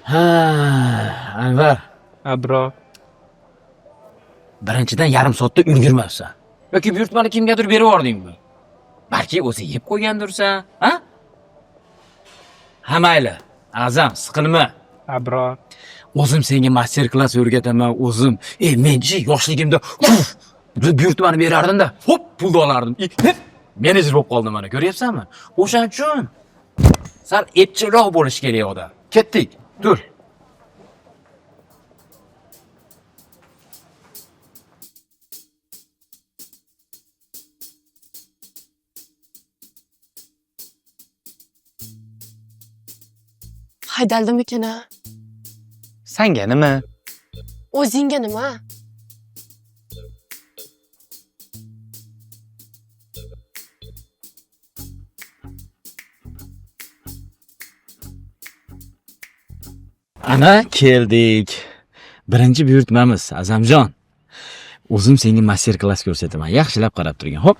Ha, Anvar, Bro. birinchidan yarim soatda ulgurmabsan. Yoki buyurtmani kimgadir berib yubordingmi? Balki o'zi yeb qo'ygandirsan, ha? Ha mayli, Azam, siqilma. Bro. O'zim senga master-klass o'rgataman, o'zim. Men-chi yoshligimda buyurtmani berardim-da, hop, pulni olardim. Menejer bo'lib qoldim mana, ko'ryapsanmi? O'shaning uchun sal epchilroq bo'lish kerak odam. Ketdik, tur. Haydaldimikin ha? Sanga nima? O'zingga nima? Ana keldik. Birinchi buyurtmamiz, Azamjon. O'zim senga master-klass ko'rsataman. Yaxshilab qarab turgin. Hop.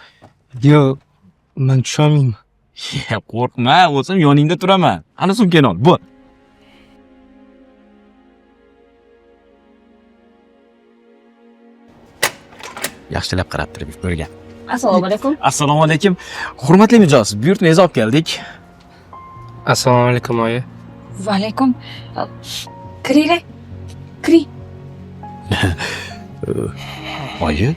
Yo, men tushunmayman. Qo'rqma, o'zim yoningda turaman. Ana sumkani ol, bo'l. Yaxshilab qarab turib ko'rgan. Assalomu alaykum. Assalomu alaykum. Hurmatli mijoz, buyurtmangizni olib keldik. Assalomu alaykum, oyi. Va alaykum. Kiringlar. Kiring. Oyi,